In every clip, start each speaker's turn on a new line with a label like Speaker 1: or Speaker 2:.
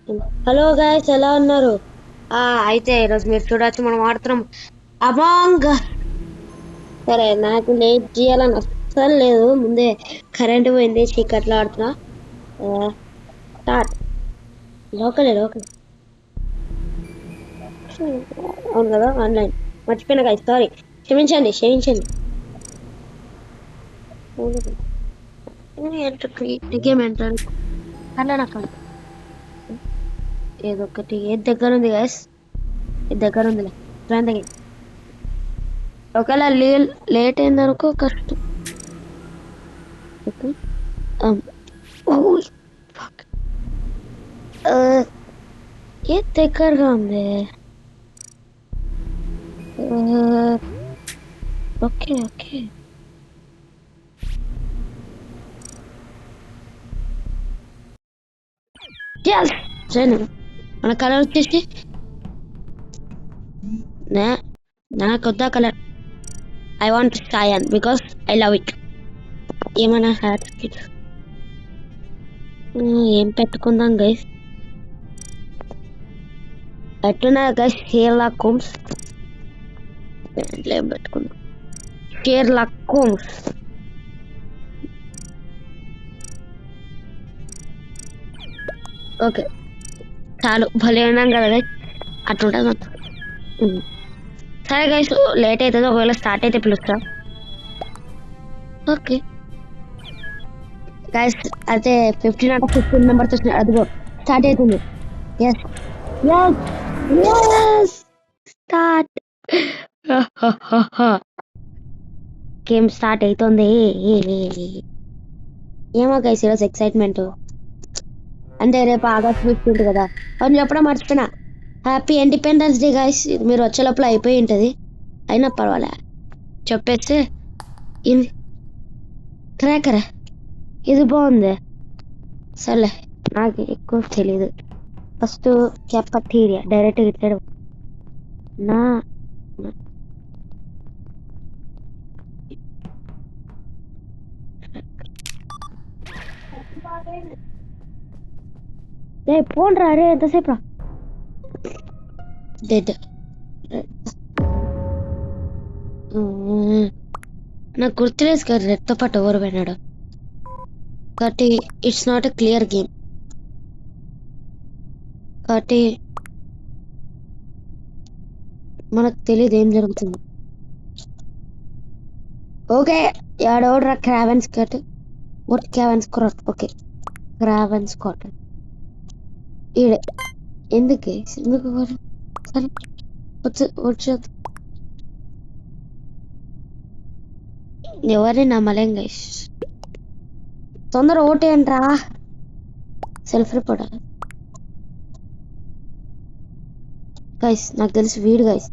Speaker 1: Hello guys, ఎలా ఉన్నారు? అయితే ఈరోజు మీరు చూడొచ్చు, మనం ఆడుతున్నాం అమాంగ్. సరే, నాకు లేట్ చేయాలని అస్సలు లేదు. ముందే కరెంట్ పోయింది, చీకట్లో ఆడుతున్నా. స్టార్ట్. లోకలే లోకల్. అవును కదా, ఆన్లైన్. మర్చిపోయినా గైస్, సారీ. క్షమించండి క్షమించండి. గేమ్ ఎంట్రాను అలా నాకు ఏదో ఒకటి ఏది దగ్గర ఉంది గైస్, ఇది దగ్గర ఉందిలే. ఫ్రెండ్ దగ్గర ఒకవేళ లేట్ అయిందనుకో కష్టం. ఓకే. Oh, fuck. ఏది దగ్గరగా ఉంది? Okay okay. సరే, మన కలర్ వచ్చేసి నాకు వద్దా colour. I want cyan because I love it. ఏమైనా హ్యాట్ ఏం పెట్టుకుందాం గైస్? ఎట్టున్నా గైస్, షేర్లాక్ హోమ్స్. ఏం పెట్టుకుందాం? షేర్లాక్ హోమ్స్. ఓకే, చాలు. భలే ఉన్నాం కదా గైస్, అట్లుంటుంది మొత్తం. సరే గైస్, లేట్ అవుతుంది. ఒకవేళ స్టార్ట్ అయితే పిలుస్తా. ఓకే గైస్, అయితే 15 out of 15 మెంబర్స్ వచ్చినాయి. అదిగో స్టార్ట్ అవుతుంది. Yes yes yes, start. Game start అవుతుంది. ఏమో గైస్, ఈరోజు ఎక్సైట్మెంట్. అంటే రేపు ఆగస్ట్ 15 కదా. అవును, చెప్పడం మర్చిపోయినా. Happy independence day guys. మీరు వచ్చే లోపల అయిపోయి ఉంటుంది, అయినా పర్వాలే చెప్పేస్తే. ఇది ట్రాకర్, ఇది బాగుంది. సర్లే, నాకు ఎక్కువ తెలీదు. ఫస్ట్ కెఫెటీరియా డైరెక్ట్ ఇట్లా నా పోండి రా. అరే ఎంతసేపు రా. డెడ్. నాకు గుర్తులేదు కదా రెడ్తో పాటు ఎవరు పోయినాడు. కాబట్టి it's not a clear game. కాబట్టి మనకు తెలియదు ఏం జరుగుతుంది. ఓకే, ఎవడెవడరా Craven skirt. What Craven Scott? Okay, Craven Scott ఈడే. ఎందుకు ఎందుకు సరే, వచ్చు. ఎవరిని నమ్మలేం గైస్. తొందర ఓటేయండిరా. సెల్ఫ్ రిపోర్ట్ గైస్, నాకు తెలిసి వీడు గైస్.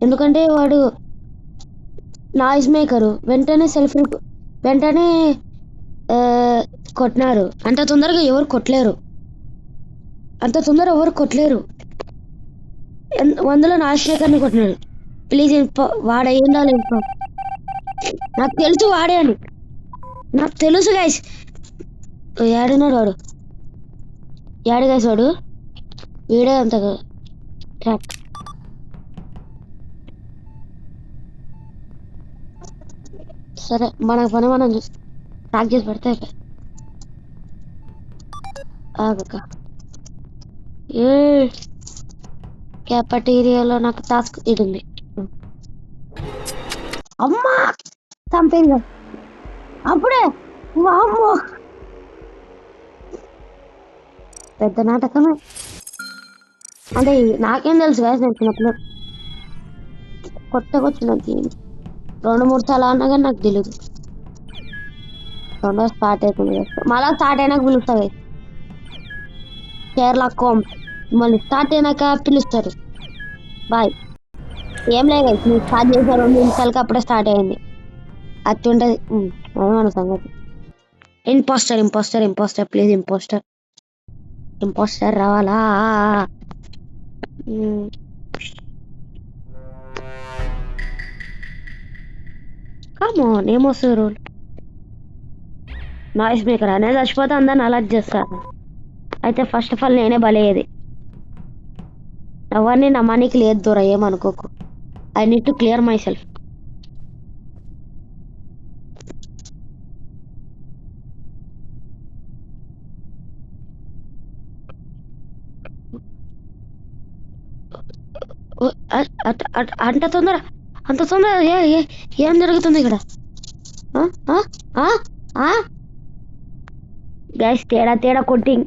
Speaker 1: ఎందుకంటే వాడు నాయిస్ మేకరు. వెంటనే కొట్టినారు. అంత తొందరగా ఎవరు కొట్టలేరు. వందలో నాయిస్ మేకర్ని కొట్టినాడు. ప్లీజ్ వాడై ఉండాలి. నాకు తెలుసు వాడే అని, నాకు తెలుసు గైస్. ఏడున్నాడు వాడు? ఏడు గైస్ వాడు? వీడే అంత ట్రాక్. సరే, మన పని మనం ట్రాక్ చేసి పెడితే ఆగక. ఏ క్యాఫెటీరియాలో నాకు టాస్క్ ఇది ఉంది. అమ్మా చంపేది అప్పుడే. వామ్మో, పెద్ద నాటకమే. అంటే నాకేం తెలుసు కదా, నేను చిన్నప్పుడు కొత్తగా వచ్చిన గేమ్ 2-3 సార్లు అన్నా కానీ నాకు తెలియదు. తొందర స్టార్ట్ అవుతుంది, మళ్ళీ స్టార్ట్ అయినాక పిలుస్తా. కేరళ కోమ్ మళ్ళీ స్టార్ట్ అయినాక పిలుస్తారు. బాయ్. ఏం లేదు, మీరు స్టార్ట్ చేశారు 2 నిమిషాలకి అప్పుడే స్టార్ట్ అయింది. అట్టుంటది మన సంగతి. Impostor please. ఇంపోస్టర్ రావాలా? కమోన్, ఏమొస్తుంది రూల్? నాయిస్ మేకర్ అనేది చచ్చిపోతే అందరిని అలర్ట్ చేస్తారు. అయితే ఫస్ట్ ఆఫ్ ఆల్ నేనే బలయ్యేది. ఎవరిని నమ్మానికి లేదు దూర, ఏమనుకోకు. I need to clear myself. అంత తొందర, అంత తొందర ఏం జరుగుతుంది ఇక్కడ? గైస్ తేడా తేడా కొట్టింగ్.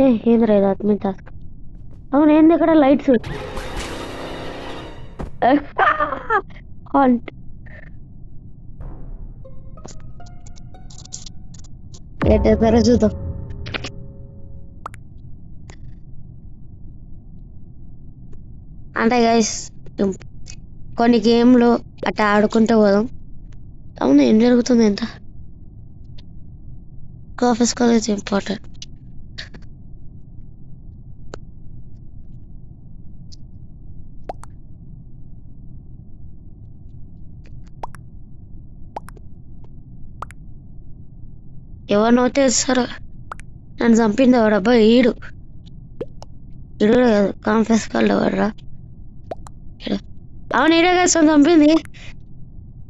Speaker 1: ఏంద్రా ఇది అడ్మిన్ టాస్క్? అవును, ఏంది ఇక్కడ లైట్స్? చూద్దాం. అంటే గైస్ కొన్ని గేమ్లు అట్లా ఆడుకుంటూ పోదాం. అవును, ఏం జరుగుతుంది? ఎంత ఆఫీస్ కాలేజ్ ఇంపార్టెంట్. ఎవరినో తెలుసారు నన్ను చంపింది ఎవడబ్బా? ఈడు కాదు, కాన్ఫరెన్స్ కాల్ ఎవడరా? అవును, ఈడే కదా చంపింది.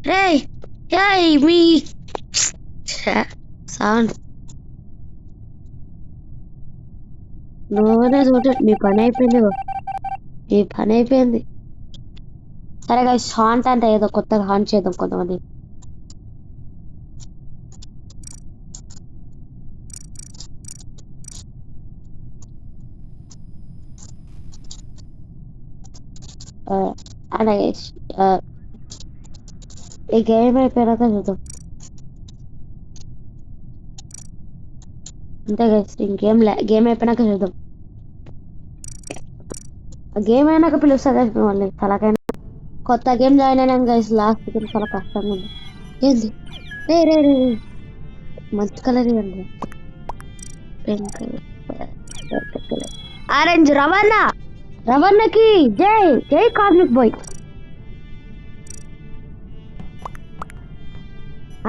Speaker 1: రే మీ సౌండ్ నువ్వునే చూడ. మీ పని అయిపోయింది, మీ పని అయిపోయింది. సరే గాయస్, హాంట్ అంటే ఏదో కొత్తగా హాంట్ చేద్దాం కొంతమంది. అంటే ఈ గేమ్ అయిపోయినాక చూద్దాం. అంతే గైస్, ఇంకేం గేమ్ అయిపోయినాక చూద్దాం. గేమ్ అయినాక పిలుస్తా గైస్ మళ్ళీ. తలకైనా కొత్త గేమ్ జాయిన్ అయినాం గైస్, లాస్ట్ చాలా కష్టంగా ఉంది. ఏంది? రే రే రే మంచి కలర్ ఇవ్వండి. Pink orange. రవణకి జై జై కార్మిక్ బాయ్.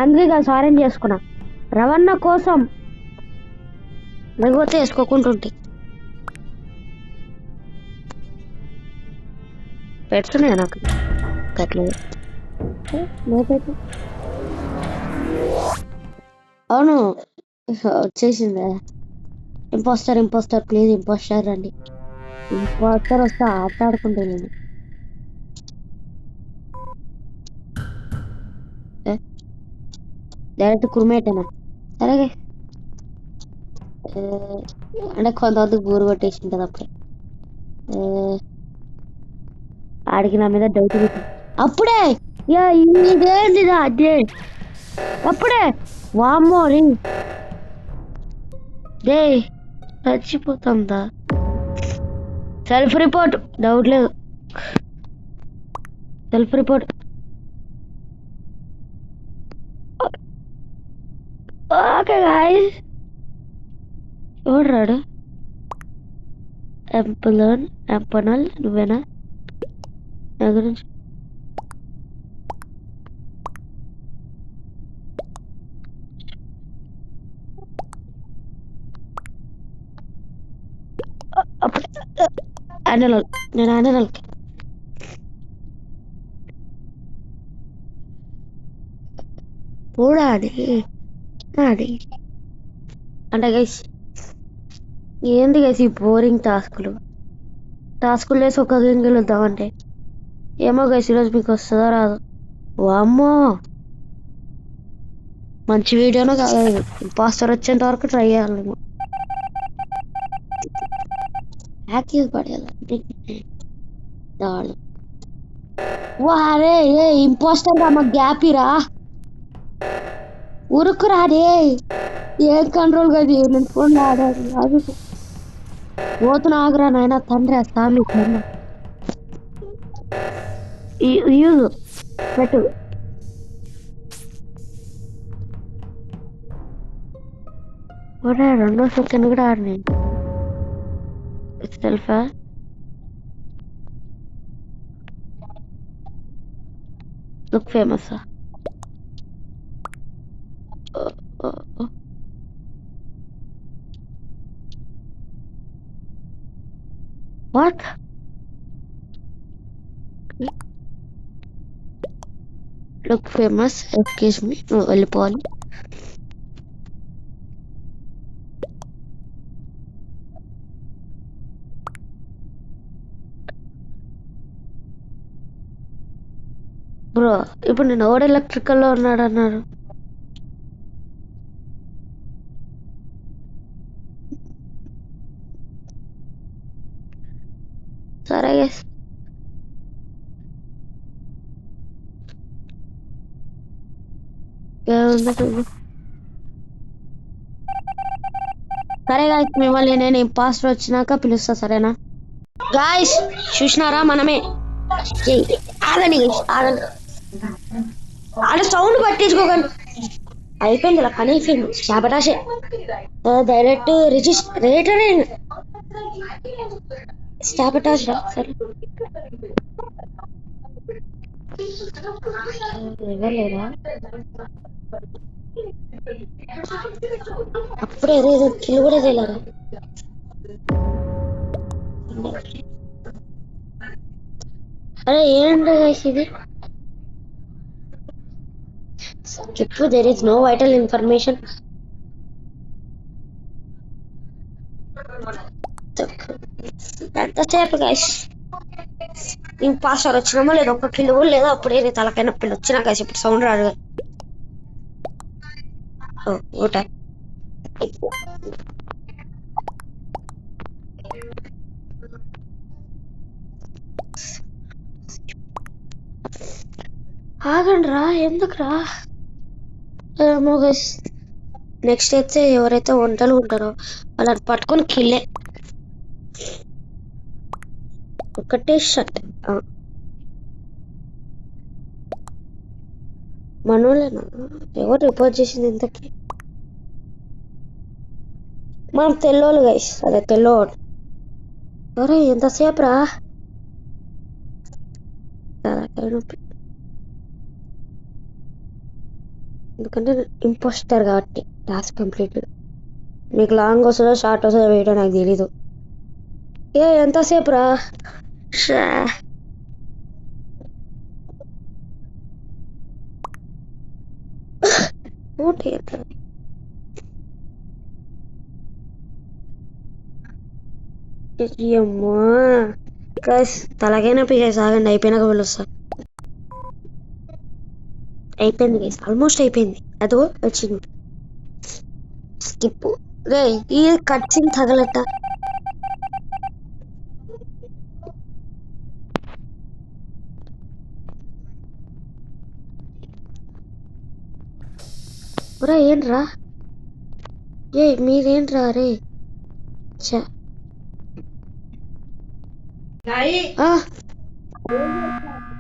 Speaker 1: అందుకే గైస్ ఆరెంజ్ చేసుకున్నా రవణ కోసం, లేకపోతే వేసుకోకుంటుంటే పెడుతున్నాయి నాకు గట్లేదు. అవును, వచ్చేసింది. ఇంపోస్టర్ ప్లీజ్ ఇంపోస్టర్ రండి. ఇంపోస్టర్ వస్తే ఆట ఆడుకుంటే నేను డైరెక్ట్ కుర్మేటనా? సరే అంటే కొంతమందికి బూరు కొట్టేసి ఉంటుంది అప్పుడే. ఆడికి నా మీద డౌట్ అప్పుడే. ఇదేంటి అదే అప్పుడే వామ్మో డే చచ్చిపోతుందా? సెల్ఫ్ రిపోర్ట్, డౌట్ లేదు. Self report. ఓకే గాయ్స్, ఎవడ్రాడు? ఎంపనల్ నువ్వేనా? నా గురించి అనల్, నేను అనల్కి చూడాలి. అంటే గైస్ ఏంది గైస్ ఈ బోరింగ్ టాస్కులు వేసి ఒక గేమ్ గెలుద్దామంటే ఏమో గైస్ ఈరోజు మీకు వస్తుందో రాదు. వామ్మో, మంచి వీడియోనో కాదు, ఇంపాస్టర్ వచ్చేంత వరకు ట్రై చేయాలి. యాక్టివ్ పడేయాలి. వారే ఇంపోస్టర్ రా, మాకు గ్యాప్ ఇరా, ఉరుకురా రే. ఏం కంట్రోల్ కదా, నేను ఫోన్ ఆడాలి. పోతున్నా ఆగురా నాయన, తండ్రి స్వామి యూజ్ పెట్టు. రెండో సెకండ్ కూడా ఆడినాయి. సెల్ఫా look famous. What look famous excuse me వెళ్ళిపోవాలి. బ్రో ఇప్పుడు నేను ఎవడు ఎలక్ట్రికల్లో ఉన్నాడు అన్నారు. సరే గైస్ సరే గాయస్ మిమ్మల్ని నేను ఇంపాస్టర్ వచ్చినాక పిలుస్తా సరేనా గాయస్ చూసినారా మనమే ఆగండి guys, ఆగండి ఆడ సౌండ్ పట్టించుకోకండి అయిపోయింది ఇలా పని అయిపోయింది శాబటాషే డైరెక్ట్ రిజిస్ట్రేటర్ శాబటాష్ రా సరే ఎవరు అప్పుడే ఏదో కిల్ కూడా చేయలేరా అరే ఏంటి గైస్ ఇది చెప్పు there is no vital information ఎంతసేపు గైస్ ఇంపాస్టర్ వచ్చినామో లేదు ఒక్క కిల్ కూడా లేదు అప్పుడే తలకైన పిల్లి వచ్చినా గైస్ ఇప్పుడు సౌండ్ రాదు ఓట ఆగండి రా ఎందుకు రా ఏమో గైస్ నెక్స్ట్ అయితే ఎవరైతే వంటలు ఉంటారో వాళ్ళని పట్టుకొని కిల్లే ఒకటే షర్ట్ మనోళ్ళేనా ఎవరు రిపోర్ట్ చేసింది ఇంతకి మనం తెల్లోళ్ళు గైస్ అదే తెల్లోడు అరే ఎంతసేపు రా ఎందుకంటే ఇంపోస్టర్ కాబట్టి టాస్క్ కంప్లీట్ మీకు లాంగ్ వస్తుందో షార్ట్ వస్తుందో వేయటం నాకు తెలీదు ఎంతసేపు రా అమ్మా గైస్ తలకైనా గైస్ ఆగండి అయిపోయినాక పిలుస్తా అయిపోయింది గైస్ ఆల్మోస్ట్ అయిపోయింది అదో వచ్చింది స్కిప్ రే ఈ కట్ సీన్ తగలట ఒరే ఏంట్రా మీరేంట్రా రే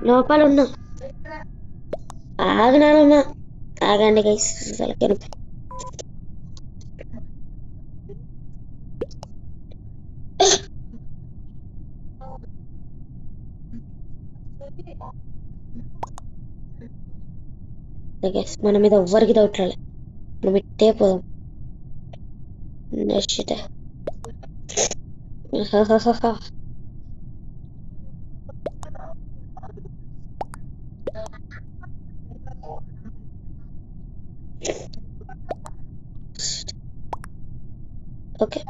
Speaker 1: లోపల ఉన్నా ఆగనానమ్మా ఆగండి గైస్ మన మీద ఎవ్వరికి డౌట్ రాలే మనం ఇట్టే పోదాం నెక్స్ట్ ఓకే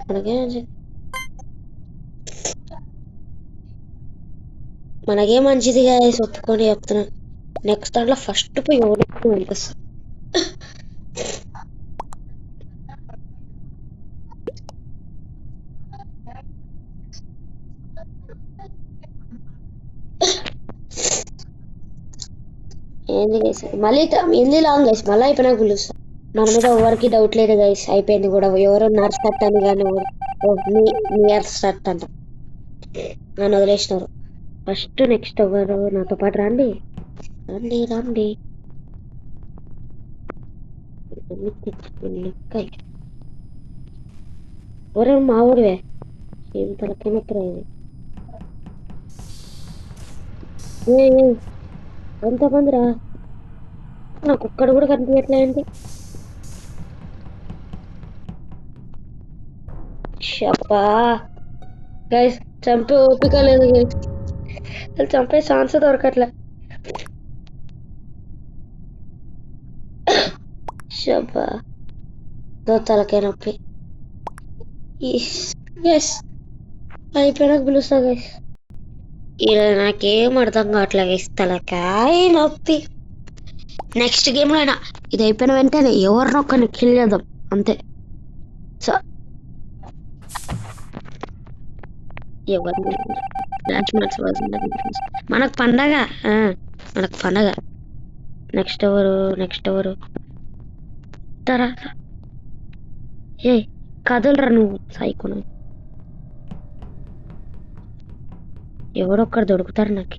Speaker 1: మనకే మంచిదిగా ఒప్పుకొని చెప్తున్నా నెక్స్ట్ దాంట్లో ఫస్ట్ పోయి ఎవరు అనిపిస్తుంది ఏంది గైస్ మళ్ళీ ఎన్ని లాంగ్ గైస్ మళ్ళీ అయిపోయినాక పిలుస్తా మన మీద ఎవరికి డౌట్ లేదు గైస్ అయిపోయింది కూడా ఎవరో నర్స్ కట్ అని కానీ నియర్ స్టార్ట్ అంట నన్ను వదిలేసినారు ఫస్ట్ నెక్స్ట్ ఎవరు నాతో పాటు రండి రండి రండి ఎవరు మా ఊడివే ఏం తలకినప్పుడు ఇది ఎంతమంది రా నాకు ఒక్కడు కూడా కనిపించట్లేంటి చెప్పా గైస్ చంపే ఓపిక లేదు guys. అసలు చంపే ఛాన్స్ దొరకట్లే. శబ్బా తలకాయ నొప్పి. ఎస్ అయిపోయినాక పిలుస్తా గైస్. ఇలా నాకేం అర్థం కావట్లే గైస్, తలకాయ నొప్పి. నెక్స్ట్ గేమ్లో అయినా ఇది అయిపోయిన వెంటనే ఎవరినొక్కరిని కిల్ చేద్దాం అంతే. సో ఎవరిని మనకు పండగ, మనకు పండగ. నెక్స్ట్ ఎవరు తర్వాత ఏ కదలరా నువ్వు సైకోను. ఎవరొక్కరు దొరుకుతారు నాకు.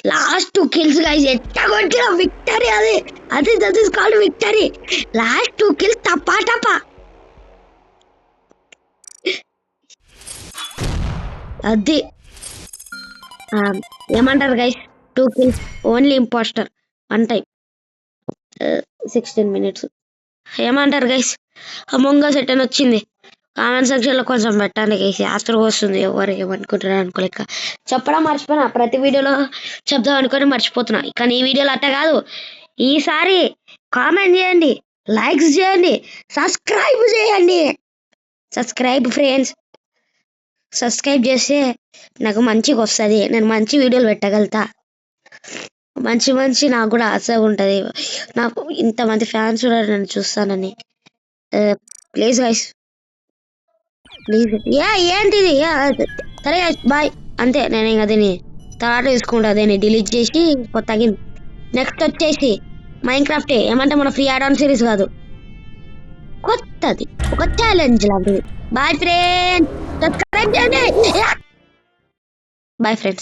Speaker 1: లాస్ట్ 2 kills గైస్, ఎట్టా కొట్టిన విక్టరీ. అది that is called victory. Last 2 kills టపా టపా. అది ఏమంటారు guys, 2 kills only impostor 1 time 16 minutes. ఏమంటారు గైస్, అమంగ్ us ఎట్టని వచ్చింది కామెంట్ సెక్షన్ లో కొంచెం పెట్టండి గైస్. యాత్ర వస్తుంది, ఎవరు ఏమనుకుంటారు అనుకోలేక చెప్పడం మర్చిపోయినా. ప్రతి వీడియోలో చెప్దాం అనుకొని మర్చిపోతున్నా, కానీ ఈ వీడియోలో అట్ట కాదు. ఈసారి కామెంట్ చేయండి, లైక్స్ చేయండి, సబ్స్క్రైబ్ చేయండి. సబ్స్క్రైబ్ ఫ్రెండ్స్, సబ్స్క్రైబ్ చేస్తే నాకు మంచిగా వస్తుంది, నేను మంచి వీడియోలు పెట్టగలుగుతా. మంచి నాకు కూడా ఆశగా ఉంటుంది, నాకు ఇంతమంది ఫ్యాన్స్ కూడా నన్ను చూస్తానని. Please guys, please. ఏంటిది సరే బాయ్ అంతే. నేను ఇంకా దీన్ని తర్వాత తీసుకుంటా, దీన్ని డిలీట్ చేసి కొత్తగా. నెక్స్ట్ వచ్చేసి మైన్క్రాఫ్ట్. ఏమంటే మన ఫ్రీ యాడ్ ఆన్ సిరీస్ కాదు, కొత్తది ఒక ఛాలెంజ్ లాంటిది. బాయ్ ఫ్రెండ్స్, సబ్స్క్రైబ్ చేయండి. Bye friends.